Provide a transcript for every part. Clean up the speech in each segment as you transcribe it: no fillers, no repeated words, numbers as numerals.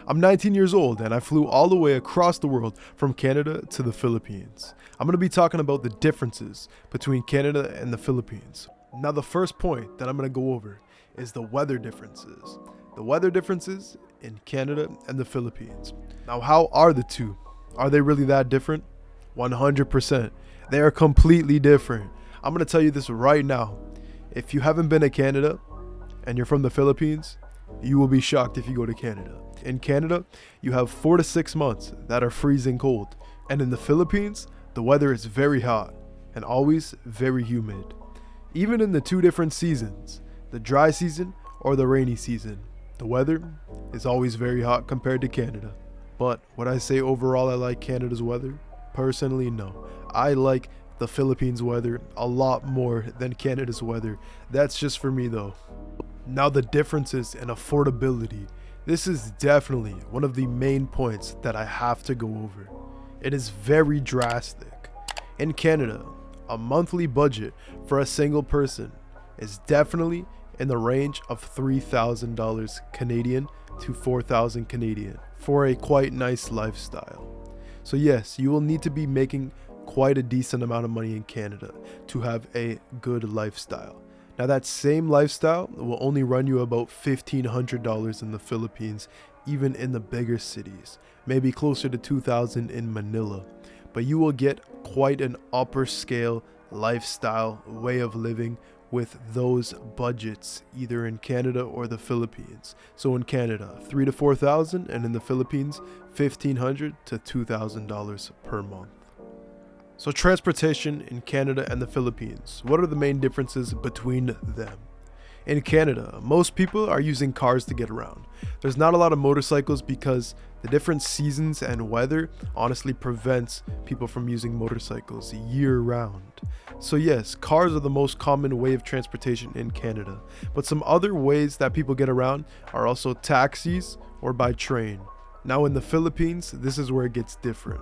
I'm 19 years old and I flew all the way across the world from Canada to the Philippines. I'm going to be talking about the differences between Canada and the Philippines. Now, the first point that I'm going to go over is the weather differences. The weather differences in Canada and the Philippines. Now, how are the two? Are they really that different? 100%. They are completely different. I'm going to tell you this right now. If you haven't been to Canada and you're from the Philippines, you will be shocked if you go to Canada. In Canada, you have 4 to 6 months that are freezing cold. And in the Philippines, the weather is very hot and always very humid. Even in the two different seasons, the dry season or the rainy season, the weather is always very hot compared to Canada. But would I say overall I like Canada's weather? Personally, no. I like the Philippines weather a lot more than Canada's weather. That's just for me though. Now, the differences in affordability. This is definitely one of the main points that I have to go over. It is very drastic. In Canada, a monthly budget for a single person is definitely in the range of $3,000 Canadian to 4,000 Canadian for a quite nice lifestyle. So yes, you will need to be making quite a decent amount of money in Canada to have a good lifestyle. Now, that same lifestyle will only run you about $1,500 in the Philippines, even in the bigger cities, maybe closer to $2,000 in Manila. But you will get quite an upper scale lifestyle way of living with those budgets, either in Canada or the Philippines. So in Canada, $3,000 to $4,000, and in the Philippines, $1,500 to $2,000 per month. So transportation in Canada and the Philippines, what are the main differences between them? In Canada, most people are using cars to get around. There's not a lot of motorcycles because the different seasons and weather honestly prevents people from using motorcycles year round. So yes, cars are the most common way of transportation in Canada, but some other ways that people get around are also taxis or by train. Now in the Philippines, this is where it gets different.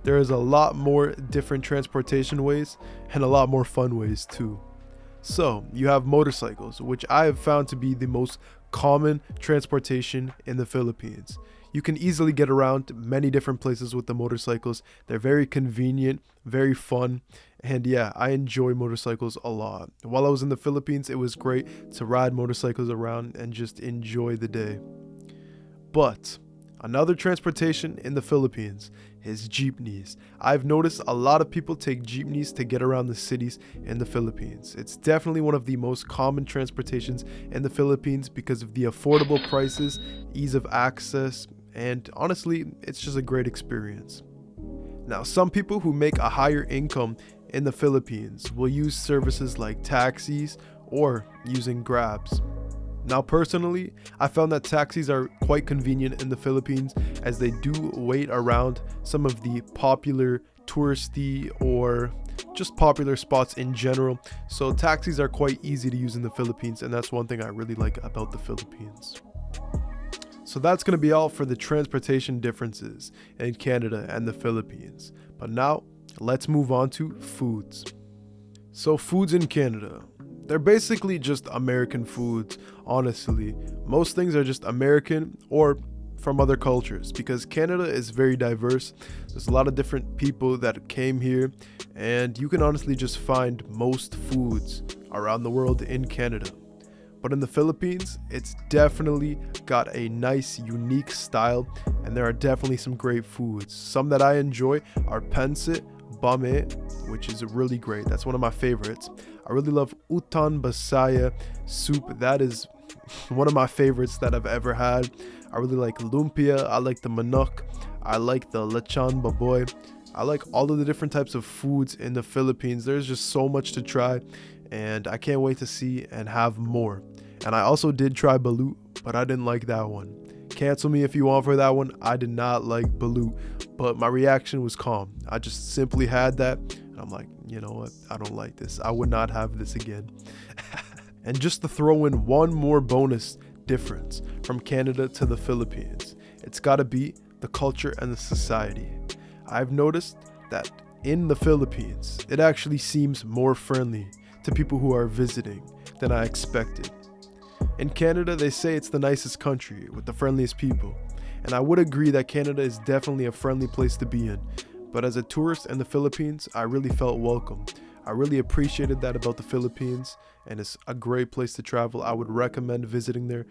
There is a lot more different transportation ways and a lot more fun ways too. So you have motorcycles, which I have found to be the most common transportation in the Philippines. You can easily get around many different places with the motorcycles. They're very convenient, very fun, and yeah, I enjoy motorcycles a lot. While I was in the Philippines, it was great to ride motorcycles around and just enjoy the day. But another transportation in the Philippines is jeepneys. I've noticed a lot of people take jeepneys to get around the cities in the Philippines. It's definitely one of the most common transportations in the Philippines because of the affordable prices, ease of access, and honestly, it's just a great experience. Now, some people who make a higher income in the Philippines will use services like taxis or using Grabs. Now, personally, I found that taxis are quite convenient in the Philippines as they do wait around some of the popular touristy or just popular spots in general. So taxis are quite easy to use in the Philippines, and that's one thing I really like about the Philippines. So that's going to be all for the transportation differences in Canada and the Philippines. But now, let's move on to foods. So foods in Canada. They're basically just American foods, honestly. Most things are just American or from other cultures because Canada is very diverse. There's a lot of different people that came here, and you can honestly just find most foods around the world in Canada. But in the Philippines, it's definitely got a nice, unique style, and there are definitely some great foods. Some that I enjoy are pancit, bame, which is really great. That's one of my favorites. I really love utan basaya soup. That is one of my favorites that I've ever had. I really like lumpia. I like the manok. I like the lechon baboy. I like all of the different types of foods in the Philippines. There's just so much to try, and I can't wait to see and have more. And I also did try balut, but I didn't like that one. Cancel me if you want for that one. I did not like balut, but my reaction was calm. I just simply had that, and I'm like, you know what? I don't like this. I would not have this again. And just to throw in one more bonus difference from Canada to the Philippines, it's got to be the culture and the society. I've noticed that in the Philippines, it actually seems more friendly to people who are visiting than I expected. In Canada, they say it's the nicest country with the friendliest people. and I would agree that Canada is definitely a friendly place to be in. But as a tourist in the Philippines, I really felt welcome. I really appreciated that about the Philippines, and it's a great place to travel. I would recommend visiting there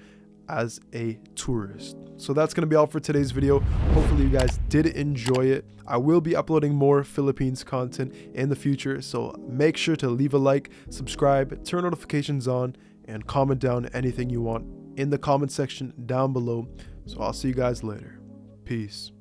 as a tourist. So that's going to be all for today's video. Hopefully you guys did enjoy it. I will be uploading more Philippines content in the future, so make sure to leave a like, subscribe, turn notifications on, and comment down anything you want in the comment section down below. So I'll see you guys later. Peace.